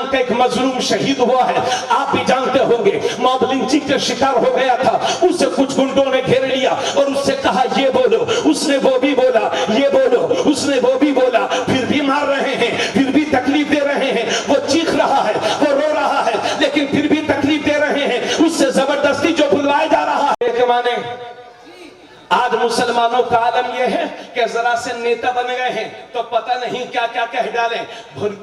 نام کا ایک مظلوم شہید ہوا ہے، آپ بھی جانتے ہوں گے، موب لنچنگ کا شکار ہو گیا تھا، اسے کچھ گنڈوں نے گھیر لیا اور اس سے کہا یہ بولو، اس نے وہ بھی بولا، یہ بولو، اس نے وہ بھی بولا، پھر بھی مار رہے ہیں، پھر بھی تکلیف دے رہے ہیں، وہ چیخ رہا ہے، وہ رو رہا ہے، لیکن پھر بھی تکلیف دے رہے ہیں، اس سے زبردستی جو بلوایا جا رہا ہے کہ مانے آج مسلمانوں کا عالم یہ ہے کہ ذرا سے نیتا بن گئے ہیں تو پتہ نہیں کیا کیا کہہ ڈالیں،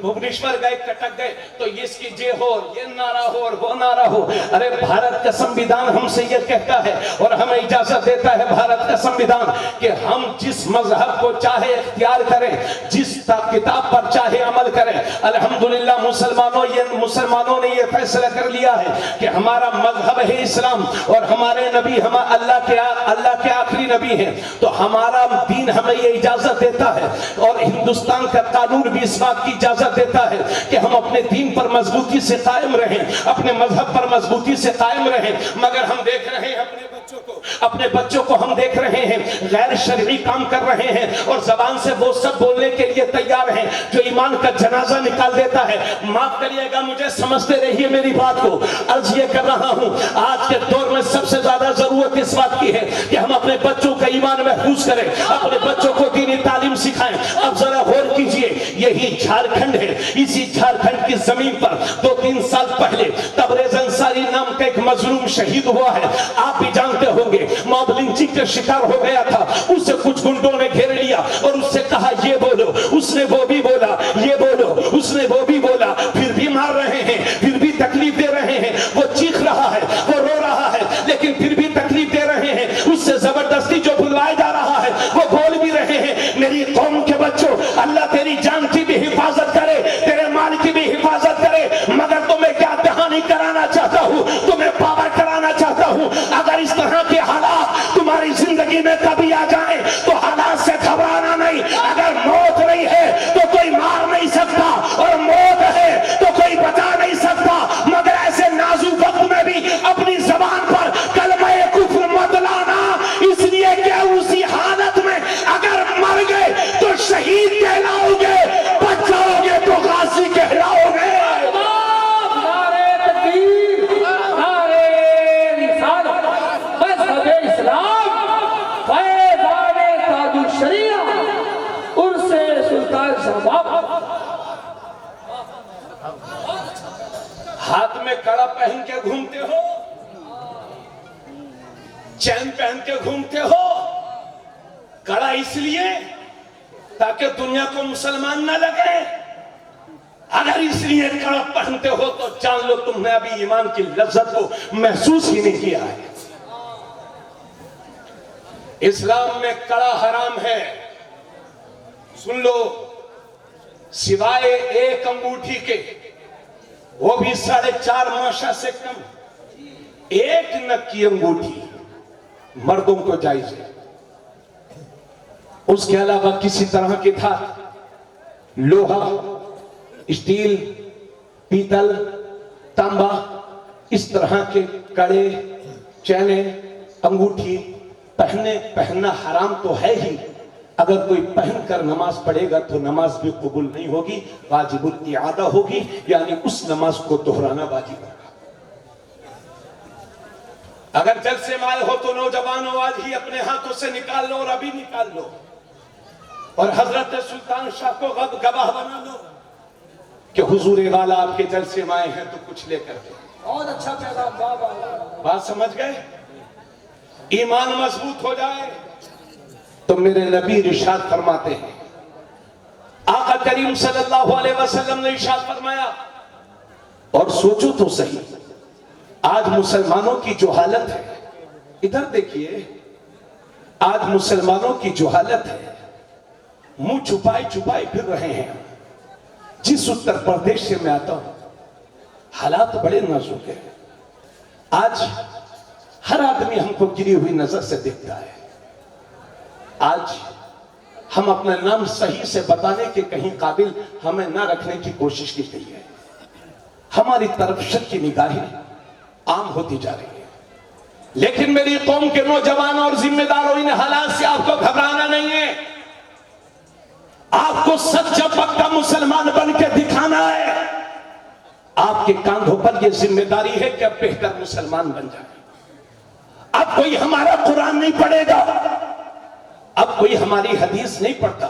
بھونیشور گئے کٹک گئے تو اس کی جے ہو، یہ نعرہ ہو اور وہ نعرہ ہو۔ ارے بھارت کا سنویدھان ہم سے یہ کہتا ہے اور ہمیں اجازت دیتا ہے بھارت کا سنویدھان کہ ہم جس مذہب کو چاہے اختیار کریں، جس کتاب پر چاہے عمل کریں۔ الحمدللہ مسلمانوں نے یہ فیصلہ کر لیا ہے کہ ہمارا مذہب ہے اسلام اور ہمارے نبی اللہ کے آخری نبی ہیں، تو ہمارا دین ہمیں یہ اجازت دیتا ہے اور ہندوستان کا قانون بھی اس بات کی اجازت دیتا ہے کہ ہم اپنے دین پر مضبوطی سے قائم رہیں، اپنے مذہب پر مضبوطی سے قائم رہیں، مگر ہم دیکھ رہے ہیں اپنے بچوں کو ہم دیکھ رہے ہیں غیر شرعی کام کر رہے ہیں اور زبان سے وہ سب بولنے کے لیے تیار ہیں جو ایمان کا جنازہ نکال دیتا ہے۔ معاف کریے گا، مجھے سمجھتے رہیے میری بات کو، عرض یہ کر رہا ہوں آج کے دور میں سب سے زیادہ ضرورت اس بات کی ہے کہ ہم اپنے بچوں کا ایمان محفوظ کریں، اپنے بچوں کو دینی تعلیم سکھائیں۔ اب ذرا غور کیجئے، یہی جھارکھنڈ ہے، اسی جھارکھنڈ کی زمین پر 2-3 سال پہلے تبریز انصاری نام کا ایک مظلوم شہید ہوا ہے، آپ بھی جانتے ہوں گے، موب لنچنگ کا شکار ہو گیا تھا، اسے کچھ گنڈوں نے گھیر لیا اور اس سے کہا یہ بولو، اس نے وہ بھی بولا، یہ بولو، اس نے وہ بھی بولا، پھر بھی مار رہے ہیں، پھر بھی تکلیف دے رہے ہیں، وہ چیخ رہا ہے، وہ رو رہا ہے، لیکن پھر بھی تکلیف دے رہے ہیں، اس سے زبردستی جو بلوایا جا رہا ہے وہ بول بھی رہے ہیں۔ میری قوم کے بچوں، اللہ تیری جان کی بھی حفاظت کرے، تیرے مال کی بھی حفاظت کرے، مگر تمہیں کیا دہانی کرانا چاہتا ہوں، تمہیں پاور کرانا چاہتا ہوں۔ اگر اس طرح کے حالات تمہاری زندگی میں کبھی آ جائیں تو حالات سے گھبرانا نہیں، اگر موت نہیں ہے تو کوئی مار نہیں سکتا اور موت ہے تو کوئی بچا نہیں سکتا، مگر ایسے نازک وقت میں بھی اپنی زبان پر کلمہ کفر مت لانا، اس لیے کہ اسی حالت میں اگر مر گئے تو شہید کہلاؤ گے، بچ جاؤ گے تو غازی کہلاؤ گے۔ ہاتھ میں کڑا پہن کے گھومتے ہو، چین پہن کے گھومتے ہو، کڑا اس لیے تاکہ دنیا کو مسلمان نہ لگے۔ اگر اس لیے کڑا پہنتے ہو تو جان لو تم نے ابھی ایمان کی لذت کو محسوس ہی نہیں کیا ہے۔ اسلام میں کڑا حرام ہے، سن لو، سوائے ایک انگوٹھی کے، وہ بھی 4.5 ماشا سے کم، ایک نک کی انگوٹھی مردوں کو جائز ہے، اس کے علاوہ کسی طرح کی دھات، لوہا، اسٹیل، پیتل، تانبا، اس طرح کے کڑے، چینیں، انگوٹھی پہننا حرام تو ہے ہی، اگر کوئی پہن کر نماز پڑھے گا تو نماز بھی قبول نہیں ہوگی، واجب الاعادہ ہوگی، یعنی اس نماز کو دہرانا واجب ہوگا۔ اگر جلسے میں آئے ہو تو نوجوانوں آج ہی اپنے ہاتھوں سے نکال لو اور ابھی نکال لو، اور حضرت سلطان شاہ کو گواہ بنا لو کہ حضور والا آپ کے جلسے میں آئے ہیں تو کچھ لے کر دیں۔ بہت اچھا پیغام، بات سمجھ گئے؟ ایمان مضبوط ہو جائے تو میرے نبی ارشاد فرماتے ہیں، آقا کریم صلی اللہ علیہ وسلم نے ارشاد فرمایا، اور سوچو تو صحیح آج مسلمانوں کی جو حالت ہے، ادھر دیکھیے، آج مسلمانوں کی جو حالت ہے، منہ چھپائے چھپائے پھر رہے ہیں۔ جس اتر پردیش سے میں آتا ہوں حالات بڑے نازک ہیں، آج ہر آدمی ہم کو گری ہوئی نظر سے دیکھتا ہے، آج ہم اپنا نام صحیح سے بتانے کے کہیں قابل ہمیں نہ رکھنے کی کوشش کی گئی ہے، ہماری طرف شر کی نگاہیں عام ہوتی جا رہی ہے۔ لیکن میری قوم کے نوجوانوں اور ذمہ داروں، ان حالات سے آپ کو گھبرانا نہیں ہے، آپ کو سچا پکا مسلمان بن کے دکھانا ہے۔ آپ کے کاندھوں پر یہ ذمہ داری ہے کہ اب بہتر مسلمان بن جائے. اب کوئی ہمارا قرآن نہیں پڑھے گا, اب کوئی ہماری حدیث نہیں پڑھتا,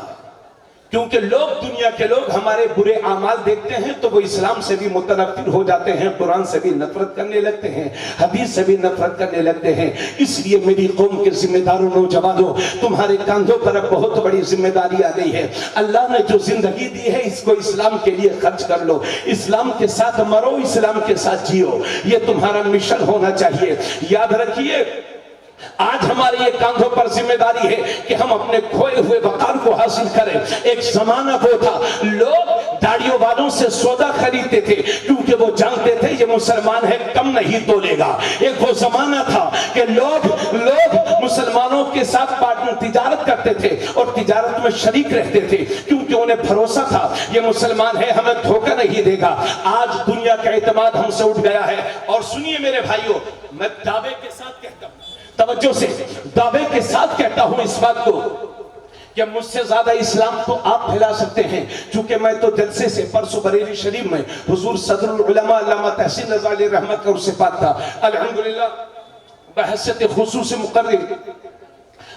کیونکہ لوگ, دنیا کے لوگ ہمارے برے اعمال دیکھتے ہیں تو وہ اسلام سے بھی متنفر ہو جاتے ہیں, قرآن سے بھی نفرت کرنے لگتے ہیں, حدیث سے بھی نفرت کرنے لگتے ہیں. اس لیے میری قوم کے ذمہ داروں, نوجوانوں, تمہارے کاندھوں پر اب بہت بڑی ذمہ داری آ گئی ہے. اللہ نے جو زندگی دی ہے اس کو اسلام کے لیے خرچ کر لو, اسلام کے ساتھ مرو, اسلام کے ساتھ جیو. یہ تمہارا مشن ہونا چاہیے. یاد رکھیے, آج ہمارے یہ کاندھوں پر ذمہ داری ہے کہ ہم اپنے کھوئے ہوئے وقار کو حاصل کریں. ایک زمانہ وہ تھا لوگ داڑیوں والوں سے سودا خریدتے تھے کیونکہ وہ جانتے تھے یہ مسلمان ہے, کم نہیں تولے گا. ایک وہ زمانہ تھا کہ لوگ مسلمانوں کے ساتھ تجارت کرتے تھے اور تجارت میں شریک رہتے تھے کیونکہ انہیں بھروسہ تھا یہ مسلمان ہے, ہمیں دھوکہ نہیں دے گا. آج دنیا کا اعتماد ہم سے اٹھ گیا ہے. اور سنیے میرے بھائیوں, میں دعوے کے ساتھ کہتا ہوں, توجہ سے, دعوے کے ساتھ کہتا ہوں اس بات کو کہ مجھ سے زیادہ اسلام تو آپ پھیلا سکتے ہیں, چونکہ میں تو جلسے سے پرسوں بریلی شریف میں حضور صدر العلماء علامہ تحسین رضا علیہ رحمت کا عرص پاک تھا. الحمدللہ بحیثیت خصوصی مقرر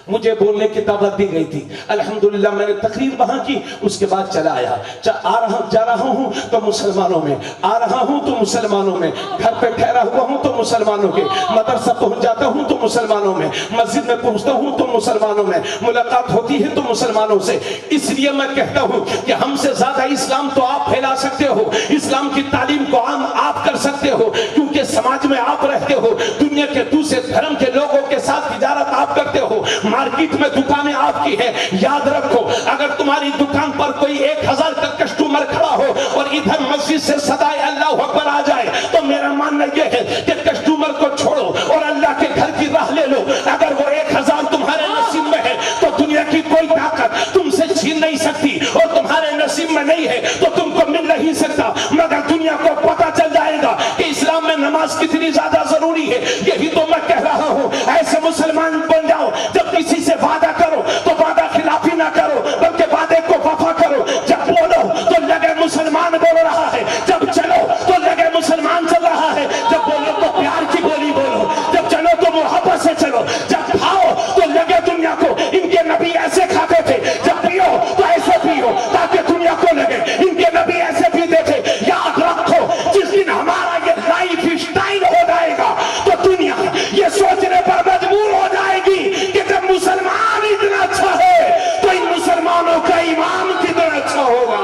مجھے بولنے کی دعوت دی گئی تھی. الحمدللہ میں نے تقریر وہاں کی, اس کے بعد چلا آیا. جا رہا ہوں تو مسلمانوں میں, آ رہا ہوں تو مسلمانوں میں, گھر پہ ٹھہرا ہوا ہوں تو مسلمانوں کے, مدرسہ پہنچ جاتا ہوں تو مسلمانوں میں, مسجد میں پہنچتا ہوں تو مسلمانوں میں, ملاقات ہوتی ہے تو مسلمانوں سے. اس لیے میں کہتا ہوں کہ ہم سے زیادہ اسلام تو آپ پھیلا سکتے ہو, اسلام کی تعلیم کو عام آپ کر سکتے ہو, کیونکہ سماج میں آپ رہتے ہو, دنیا کے دوسرے دھرم کے لوگوں کے ساتھ تجارت آپ کرتے ہو, مارکیٹ میں دکانیں آپ کی ہے. یاد رکھو, اگر تمہاری دکان پر کوئی 1000 کا کسٹمر کھڑا ہو اور ادھر مسجد سے صدائے اللہ اکبر آ جائے تو میرا ماننا یہ ہے کہ کسٹمر کو چھوڑو اور اللہ کے گھر کی راہ لے لو. اگر وہ 1000 تمہارے نصیب میں ہے تو دنیا کی کوئی طاقت تم سے چھین نہیں سکتی, اور تمہارے نصیب میں نہیں ہے تو تم کو مل نہیں سکتا. مگر دنیا کو پتہ چل جائے گا کہ اسلام میں نماز کتنی زیادہ ضروری ہے. یہی تو میں کہہ رہا ہوں, ایسے مسلمان بن جاؤ جب کسی سے وعدہ کرو تو وعدہ خلافی نہ کرو بلکہ وعدے کو وفا کرو. جب بولو تو لگے مسلمان بول رہا ہے, جب چلو تو لگے مسلمان چل رہا ہے, جب بولو تو پیار کی بولی بولو, جب چلو تو محبت سے چلو, جب کھاؤ تو لگے دنیا کو ان کے نبی ایسے کھاتے تھے, جب پیو تو ایسے پیو تاکہ دنیا کو لگے ان کے نبی ایسے پیتے تھے. یاد رکھو, جس دن ہمارا یہ لائف اسٹائل ہو جائے گا تو دنیا یہ سوچنے پر مجبور ہو جائے گی کہ جب مسلمان اتنا اچھا ہے تو ان مسلمانوں کا امام کتنا اچھا ہوگا.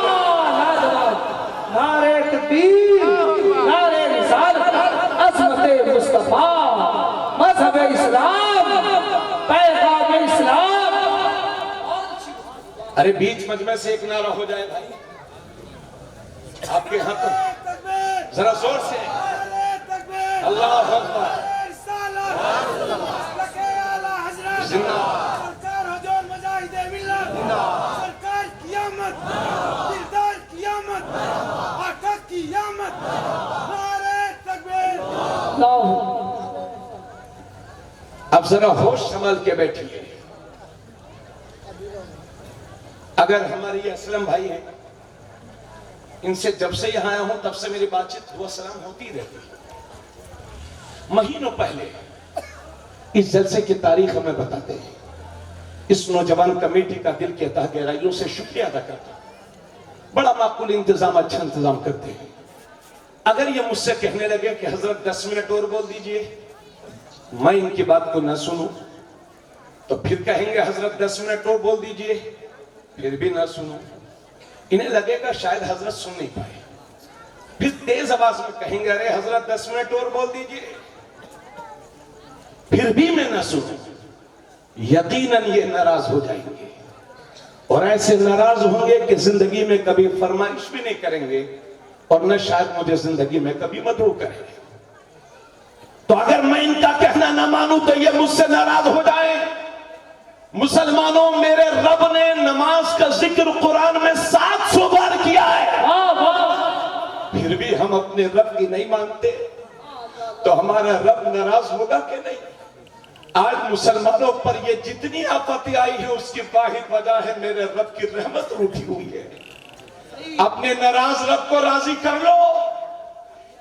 نعرہ تکبیر, نعرہ رسالت, عظمت مصطفیٰ, مذہب اسلام, پیغام اسلام. ارے بیچ مجمع سے ایک نعرہ ہو جائے بھائی, آپ کے ہاں تو ذرا زور سے اللہ اکبر. زندہ سرکار حضور مجاہد ملت, سرکار قیامت, دلدار قیامت, آقا قیامت, نعرہ تکبیر. اب ذرا ہوش سنبھال کے بیٹھیے. اگر ہمارے یہ اسلم بھائی ہیں, ان سے جب سے یہاں آیا ہوں تب سے میری بات چیت ہوا سلام ہوتی رہتی. مہینوں پہلے اس جلسے کی تاریخ ہمیں بتاتے ہیں. اس نوجوان کمیٹی کا دل کہتا ہے گہرائیوں سے شکریہ ادا کرتا ہوں, بڑا معقول انتظام, اچھا انتظام کرتے ہیں. اگر یہ مجھ سے کہنے لگے کہ حضرت 10 منٹ اور بول دیجئے, میں ان کی بات کو نہ سنوں تو پھر کہیں گے حضرت 10 منٹ اور بول دیجئے, پھر بھی نہ سنوں. انہیں لگے گا شاید حضرت سن نہیں پائے, پھر تیز آواز میں کہیں گے ارے حضرت 10 منٹ اور بول دیجئے, پھر بھی میں نہ سنوں. یقیناً یہ ناراض ہو جائیں گے, اور ایسے ناراض ہوں گے کہ زندگی میں کبھی فرمائش بھی نہیں کریں گے, اور نہ شاید مجھے زندگی میں کبھی مدعو کریں گے. تو اگر میں ان کا کہنا نہ مانوں تو یہ مجھ سے ناراض ہو جائیں. مسلمانوں, میرے رب نے نماز کا ذکر قرآن میں 700 بار کیا ہے, پھر بھی ہم اپنے رب کی نہیں مانتے تو ہمارا رب ناراض ہوگا کہ نہیں؟ آج مسلمانوں پر یہ جتنی آفت آئی ہے اس کی واحد وجہ ہے میرے رب کی رحمت روٹھی ہوئی ہے. اپنے ناراض رب کو راضی کر لو.